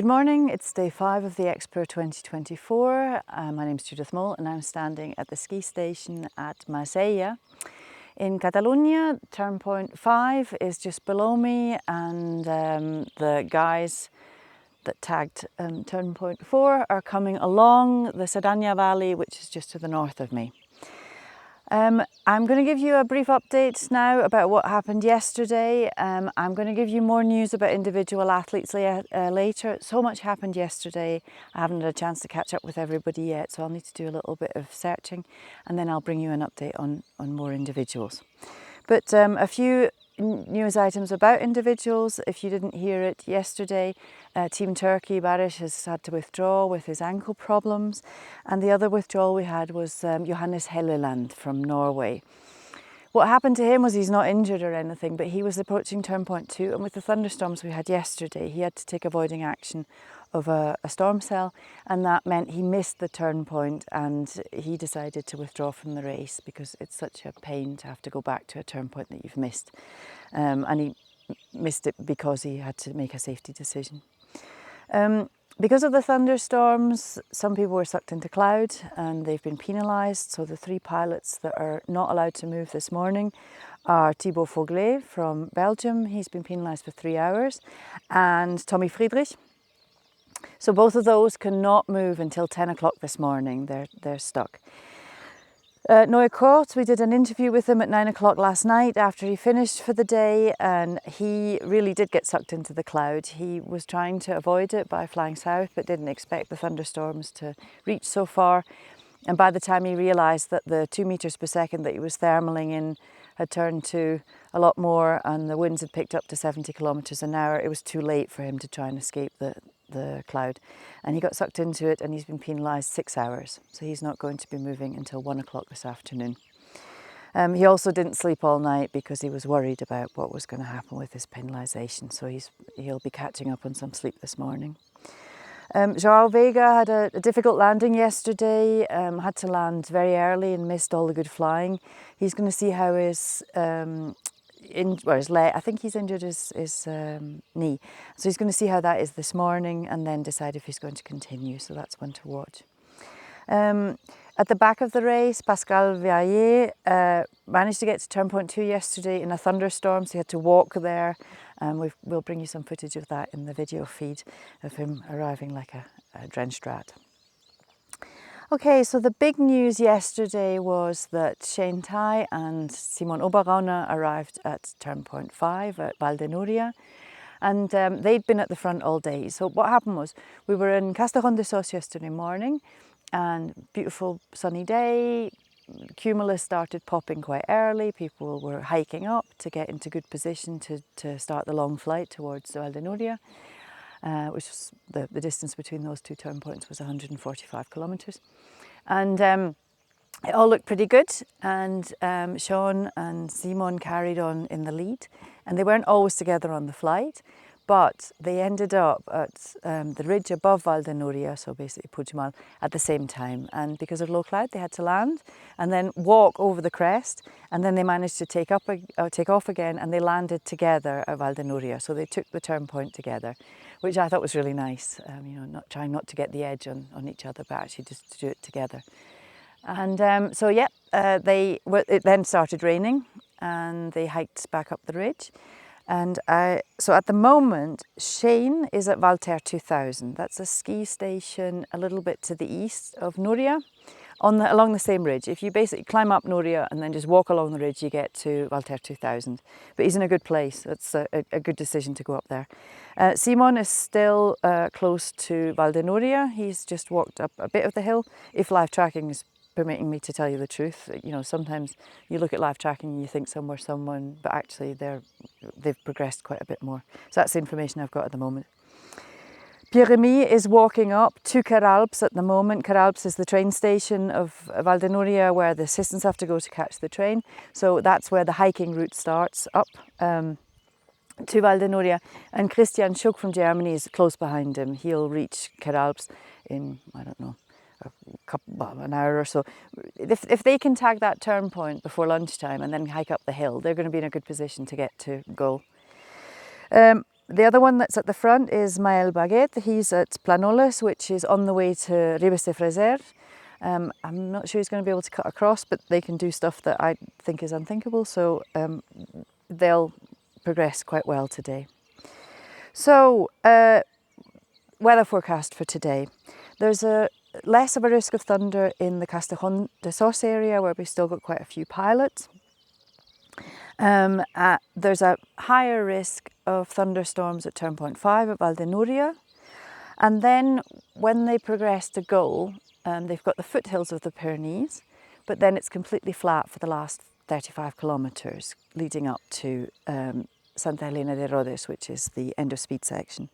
Good morning, it's day 5 of the X-Pyr 2024. My name's Judith and I'm standing at the ski station at Marsella. In Catalonia, turn point 5 is just below me, and the guys that tagged turn point 4 are coming along the Cerdanya Valley, which is just to the north of me. I'm going to give you a brief update now about what happened yesterday. I'm going to give you more news about individual athletes later. So much happened yesterday. I haven't had a chance to catch up with everybody yet, so I'll need to do a little bit of searching, and then I'll bring you an update on more individuals. But a few news items about individuals. If you didn't hear it yesterday, Team Turkey, Barış, has had to withdraw with his ankle problems, and the other withdrawal we had was Johannes Helleland from Norway. What happened to him was he's not injured or anything, but he was approaching turn point 2, and with the thunderstorms we had yesterday, he had to take avoiding action of a storm cell, and that meant he missed the turn point, and he decided to withdraw from the race because it's such a pain to have to go back to a turn point that you've missed. And he missed it because he had to make a safety decision. Because of the thunderstorms, some people were sucked into cloud and they've been penalised. So the 3 pilots that are not allowed to move this morning are Thibaut Foglet from Belgium. He's been penalised for 3 hours, and Tommy Friedrich. So both of those cannot move until 10 o'clock this morning. They're stuck. Noé Kort, we did an interview with him at 9 o'clock last night after he finished for the day, and he really did get sucked into the cloud. He was trying to avoid it by flying south, but didn't expect the thunderstorms to reach so far. And by the time he realised that the 2 meters per second that he was thermaling in had turned to a lot more, and the winds had picked up to 70 kilometres an hour, it was too late for him to try and escape the cloud, and he got sucked into it, and he's been penalised 6 hours, so he's not going to be moving until 1 o'clock this afternoon. He also didn't sleep all night because he was worried about what was going to happen with his penalisation, so he'll be catching up on some sleep this morning. João Veiga had a difficult landing yesterday, had to land very early and missed all the good flying. He's going to see how his leg, I think he's injured his knee. So he's going to see how that is this morning and then decide if he's going to continue. So that's one to watch. At the back of the race, Pascal Viaillet managed to get to turn point 2 yesterday in a thunderstorm, so he had to walk there. We'll bring you some footage of that in the video feed of him arriving like a drenched rat. Okay, so the big news yesterday was that Shane Tai and Simon Oberrauner arrived at turn point 5 at Val de Núria, and they'd been at the front all day. So what happened was, we were in Castellón de Sos yesterday morning, and beautiful sunny day. Cumulus started popping quite early. People were hiking up to get into good position to start the long flight towards Val de Núria. Which was the distance between those 2 turn points was 145 kilometres. And it all looked pretty good, and Sean and Simon carried on in the lead, and they weren't always together on the flight, but they ended up at the ridge above Val de Núria, so basically Puigmal, at the same time. And because of low cloud, they had to land and then walk over the crest, and then they managed to take off again, and they landed together at Val de Núria. So they took the turn point together, which I thought was really nice. Not trying not to get the edge on each other, but actually just to do it together. And it then started raining, and they hiked back up the ridge. And so at the moment, Shane is at Valter 2000. That's a ski station a little bit to the east of Núria, along the same ridge. If you basically climb up Núria and then just walk along the ridge, you get to Valter 2000. But he's in a good place. It's a good decision to go up there. Simon is still close to Val de Núria. He's just walked up a bit of the hill, if live tracking is permitting me to tell you the truth. Sometimes you look at live tracking and you think somewhere's someone, but actually they've progressed quite a bit more. So that's the information I've got at the moment. Pierre-Remy is walking up to Caralps at the moment. Caralps is the train station of Val de Núria where the assistants have to go to catch the train. So that's where the hiking route starts up to Val de Núria. And Christian Schuck from Germany is close behind him. He'll reach Caralps in, I don't know, an hour or so. If they can tag that turn point before lunchtime and then hike up the hill, they're going to be in a good position to get to goal. The other one that's at the front is Mael Baguette. He's at Planoles, which is on the way to Ribes de Freser. I'm not sure he's going to be able to cut across, but they can do stuff that I think is unthinkable, so they'll progress quite well today. So, weather forecast for today. There's less of a risk of thunder in the Castejón de Sos area, where we've still got quite a few pilots. There's a higher risk of thunderstorms at turn point 5 at Valdenuria. And then when they progress to Goal, they've got the foothills of the Pyrenees, but then it's completely flat for the last 35 kilometres leading up to Santa Elena de Rodes, which is the end of speed section.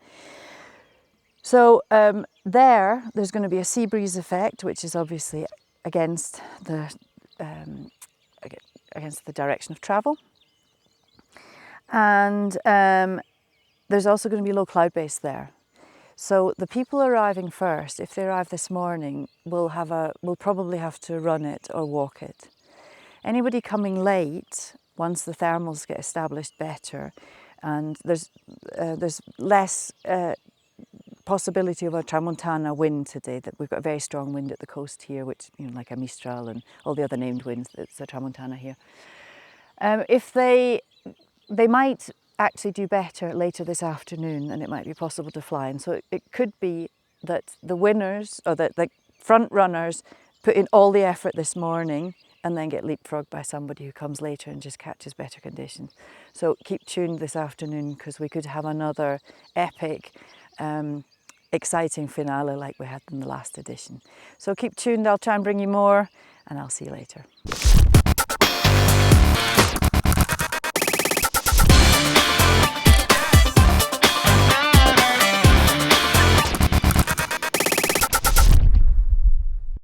So there's going to be a sea breeze effect, which is obviously against the direction of travel. And there's also going to be low cloud base there. So the people arriving first, if they arrive this morning, will probably have to run it or walk it. Anybody coming late, once the thermals get established better, and there's less possibility of a tramontana wind today, that we've got a very strong wind at the coast here, which, you know, like a Mistral and all the other named winds, it's a tramontana here. If they might actually do better later this afternoon, and it might be possible to fly. And so it could be that the winners, or the front runners, put in all the effort this morning and then get leapfrogged by somebody who comes later and just catches better conditions. So keep tuned this afternoon, because we could have another epic, exciting finale like we had in the last edition. So keep tuned, I'll try and bring you more, and I'll see you later.